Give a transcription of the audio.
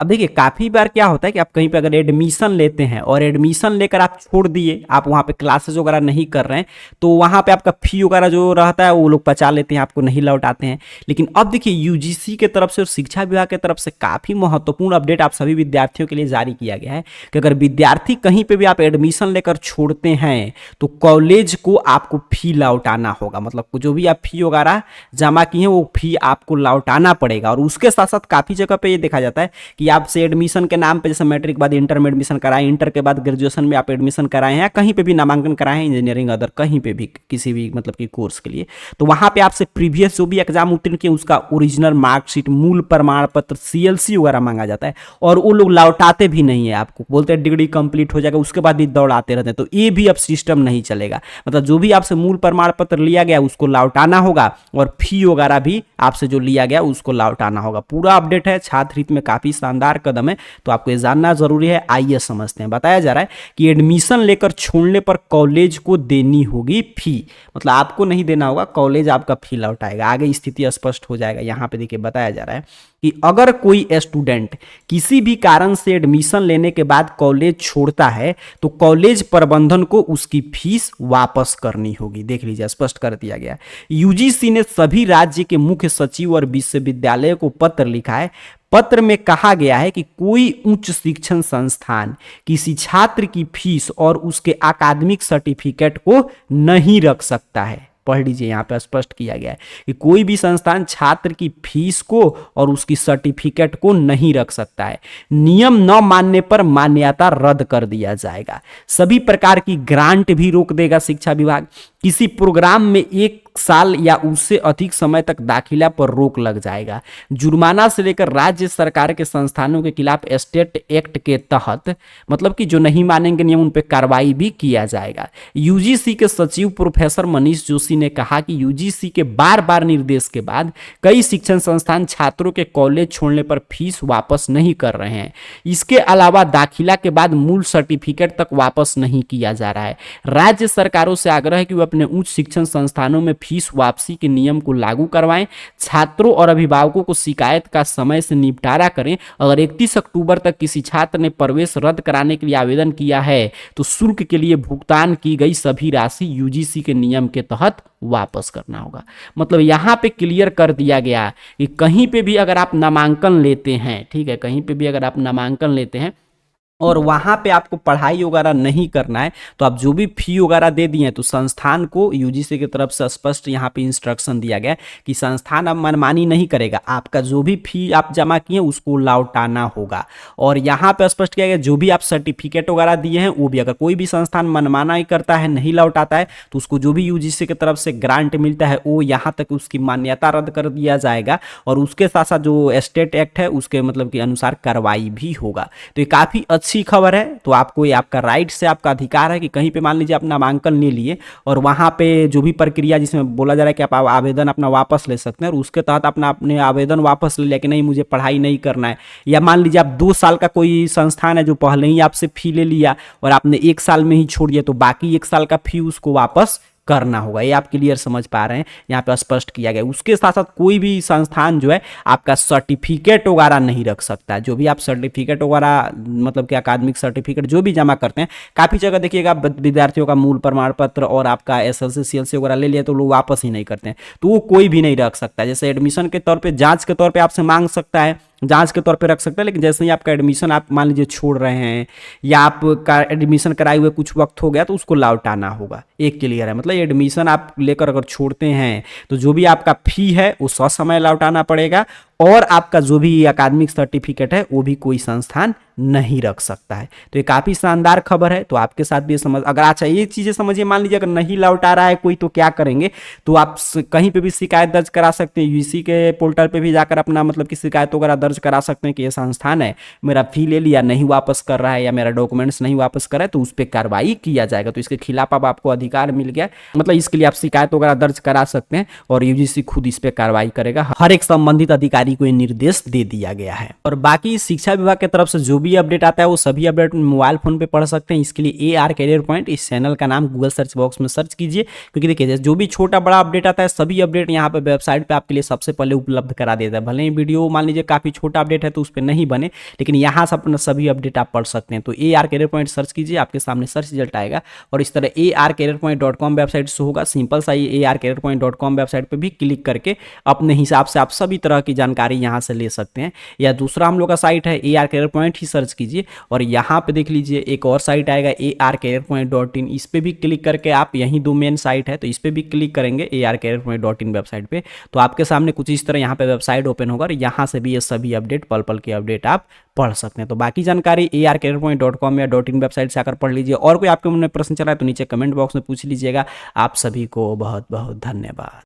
अब देखिए काफ़ी बार क्या होता है कि आप कहीं पे अगर एडमिशन लेते हैं और एडमिशन लेकर आप छोड़ दिए, आप वहाँ पे क्लासेस वगैरह नहीं कर रहे हैं, तो वहाँ पे आपका फी वगैरह जो रहता है वो लोग बचा लेते हैं, आपको नहीं लौटाते हैं। लेकिन अब देखिए यूजीसी के तरफ से और शिक्षा विभाग की तरफ से काफ़ी महत्वपूर्ण अपडेट आप सभी विद्यार्थियों के लिए जारी किया गया है कि अगर विद्यार्थी कहीं पर भी आप एडमिशन लेकर छोड़ते हैं तो कॉलेज को आपको फी लौटाना होगा। मतलब जो भी आप फी वगैरह जमा किए हैं वो फी आपको लौटाना पड़ेगा। और उसके साथ साथ काफ़ी जगह पे ये देखा जाता है कि आपसे एडमिशन के नाम पे, जैसे मैट्रिक के बाद इंटर में एडमिशन कराएं, इंटर के बाद ग्रेजुएशन में आप एडमिशन कराएं हैं, कहीं पे भी नामांकन कराएं हैं, इंजीनियरिंग अदर कहीं पे भी किसी भी मतलब कि कोर्स के लिए, तो वहां पे आपसे प्रीवियस जो भी एग्जाम उत्तीर्ण किए उसका ओरिजिनल मार्कशीट, मूल प्रमाण पत्र, सीएलसी वगैरह मांगा जाता है। और वो लोग लौटाते भी नहीं है, आपको बोलते हैं डिग्री कंप्लीट हो जाएगा, उसके बाद भी दौड़ाते रहते हैं। तो ये भी अब सिस्टम नहीं चलेगा। मतलब जो भी आपसे मूल प्रमाण पत्र लिया गया उसको लौटाना होगा और फी वगैरह भी आपसे जो लिया गया उसको लौटाना होगा। पूरा अपडेट है, छात्र हित में काफी शानदार कदम है, तो आपको ये जानना जरूरी है। आइए समझते हैं। बताया जा रहा है कि एडमिशन लेकर छोड़ने पर कॉलेज को देनी होगी फी। मतलब आपको नहीं देना होगा, कॉलेज आपका फी लौटाएगा। आगे स्थिति स्पष्ट हो जाएगा। यहां पे देखिए बताया जा रहा है कि अगर कोई स्टूडेंट किसी भी कारण से एडमिशन लेने के बाद कॉलेज छोड़ता है तो कॉलेज प्रबंधन को उसकी फीस वापस करनी होगी। देख लीजिए, स्पष्ट कर दिया गया। यूजीसी ने सभी राज्य के मुख्य सचिव और विश्वविद्यालय को पत्र लिखा है। पत्र में कहा गया है कि कोई उच्च शिक्षण संस्थान किसी छात्र की फीस और उसके अकादमिक सर्टिफिकेट को नहीं रख सकता है। पढ़ लीजिए, यहाँ पे स्पष्ट किया गया है कि कोई भी संस्थान छात्र की फीस को और उसकी सर्टिफिकेट को नहीं रख सकता है। नियम न मानने पर मान्यता रद्द कर दिया जाएगा। सभी प्रकार की ग्रांट भी रोक देगा शिक्षा विभाग। किसी प्रोग्राम में 1 साल या उससे अधिक समय तक दाखिला पर रोक लग जाएगा। जुर्माना से लेकर राज्य सरकार के संस्थानों के खिलाफ स्टेट एक्ट के तहत, मतलब कि जो नहीं मानेंगे नियम, उन पर कार्रवाई भी किया जाएगा। यूजीसी के सचिव प्रोफेसर मनीष जोशी ने कहा कि यूजीसी के बार बार निर्देश के बाद कई शिक्षण संस्थान छात्रों के कॉलेज छोड़ने पर फीस वापस नहीं कर रहे हैं। इसके अलावा दाखिला के बाद मूल सर्टिफिकेट तक वापस नहीं किया जा रहा है। राज्य सरकारों से आग्रह है कि वे अपने उच्च शिक्षण संस्थानों में फीस वापसी के नियम को लागू करवाएं। छात्रों और अभिभावकों को शिकायत का समय से निपटारा करें। अगर 31 अक्टूबर तक किसी छात्र ने प्रवेश रद्द कराने के लिए आवेदन किया है तो शुल्क के लिए भुगतान की गई सभी राशि यूजीसी के नियम के तहत वापस करना होगा। मतलब यहां पे क्लियर कर दिया गया कि कहीं पे भी अगर आप नामांकन लेते हैं, ठीक है, कहीं पे भी अगर आप नामांकन लेते हैं और वहाँ पे आपको पढ़ाई वगैरह नहीं करना है तो आप जो भी फी वगैरह दे दिए हैं तो संस्थान को यूजीसी की तरफ से स्पष्ट यहाँ पे इंस्ट्रक्शन दिया गया कि संस्थान अब मनमानी नहीं करेगा। आपका जो भी फी आप जमा किए उसको लौटाना होगा। और यहाँ पे स्पष्ट किया गया जो भी आप सर्टिफिकेट वगैरह दिए हैं वो भी, अगर कोई भी संस्थान मनमाना ही करता है, नहीं लौटाता है, तो उसको जो भी यूजीसी की तरफ से ग्रांट मिलता है वो यहाँ तक उसकी मान्यता रद्द कर दिया जाएगा। और उसके साथ साथ जो स्टेट एक्ट है उसके मतलब के अनुसार कार्रवाई भी होगा। तो ये काफ़ी अच्छी खबर है। तो आपको ये आपका राइट से आपका अधिकार है कि कहीं पे मान लीजिए आप नामांकन ले लिए और वहां पे जो भी प्रक्रिया जिसमें बोला जा रहा है कि आप आवेदन अपना वापस ले सकते हैं और उसके तहत अपने आवेदन वापस ले लिया कि नहीं मुझे पढ़ाई नहीं करना है, या मान लीजिए आप 2 साल का कोई संस्थान है जो पहले ही आपसे फी ले लिया और आपने 1 साल में ही छोड़ दिया, तो बाकी 1 साल का फी उसको वापस करना होगा। ये आप क्लियर समझ पा रहे हैं, यहाँ पे स्पष्ट किया गया। उसके साथ साथ कोई भी संस्थान जो है आपका सर्टिफिकेट वगैरह नहीं रख सकता है। जो भी आप सर्टिफिकेट वगैरह मतलब कि अकादमिक सर्टिफिकेट जो भी जमा करते हैं, काफ़ी जगह देखिएगा विद्यार्थियों का मूल प्रमाण पत्र और आपका एसएलसी सीएलसी वगैरह ले लिया तो लोग वापस ही नहीं करते हैं, तो वो कोई भी नहीं रख सकता। जैसे एडमिशन के तौर पर, जाँच के तौर पर आपसे मांग सकता है, जांच के तौर पे रख सकता है, लेकिन जैसे ही आपका एडमिशन आप मान लीजिए छोड़ रहे हैं या आपका एडमिशन कराए हुए कुछ वक्त हो गया तो उसको लौटाना होगा। एक क्लियर है, मतलब एडमिशन आप लेकर अगर छोड़ते हैं तो जो भी आपका फी है वो ससमय लौटाना पड़ेगा और आपका जो भी अकादमिक सर्टिफिकेट है वो भी कोई संस्थान नहीं रख सकता है। तो ये काफ़ी शानदार खबर है। तो आपके साथ भी समझ, अगर अच्छा ये चीज़ें समझिए, मान लीजिए अगर नहीं लौटा रहा है कोई तो क्या करेंगे, तो आप कहीं पे भी शिकायत दर्ज करा सकते हैं। यूजीसी के पोर्टल पे भी जाकर अपना मतलब कि शिकायत वगैरह दर्ज करा सकते हैं कि ये संस्थान है मेरा फी ले लिया, नहीं वापस कर रहा है या मेरा डॉक्यूमेंट्स नहीं वापस कर रहा है, तो उस पर कार्रवाई किया जाएगा। तो इसके खिलाफ अब आपको अधिकार मिल गया, मतलब इसके लिए आप शिकायत वगैरह दर्ज करा सकते हैं और यूजीसी खुद इस पर कार्रवाई करेगा। हर एक संबंधित अधिकारी को ये निर्देश दे दिया गया है। और बाकी शिक्षा विभाग की तरफ से जो भी अपडेट आता है वो सभी अपडेट मोबाइल फोन पे पढ़ सकते हैं। इसके लिए AR कैरियर पॉइंट इस चैनल का नाम गूगल सर्च बॉक्स में सर्च कीजिए, क्योंकि देखिए जो भी छोटा बड़ा अपडेट आता है सभी अपडेट यहाँ पे वेबसाइट पे आपके लिए सबसे पहले उपलब्ध करा देता है। भले ही वीडियो मान लीजिए काफी छोटा अपडेट है तो उस पर नहीं बने, लेकिन यहाँ से अपना सभी अपडेट आप पढ़ सकते हैं। तो AR करियर पॉइंट सर्च कीजिए, आपके सामने सर्च रिजल्ट आएगा और इस तरह arcareerpoint.com वेबसाइट शो होगा। सिंपल सा ये arcareerpoint.com वेबसाइट पे भी क्लिक करके अपने हिसाब से आप सभी तरह की जानकारी यहाँ से ले सकते हैं। या दूसरा हम लोग का साइट है AR करियर पॉइंट ही सर्च कीजिए और यहाँ पे देख लीजिए एक और साइट आएगा arcareerpoint.in, इस पे भी क्लिक करके आप, यही दो मेन साइट है तो इस पे भी क्लिक करेंगे arcareerpoint.in वेबसाइट पे, तो आपके सामने कुछ इस तरह यहाँ पे वेबसाइट ओपन होगा और यहाँ से भी ये सभी अपडेट पल पल के अपडेट आप पढ़ सकते हैं। तो बाकी जानकारी arcareerpoint.com या .in वेबसाइट से आकर पढ़ लीजिए। और कोई आपके मन में प्रश्न चला है तो नीचे कमेंट बॉक्स में पूछ लीजिएगा। आप सभी को बहुत बहुत धन्यवाद।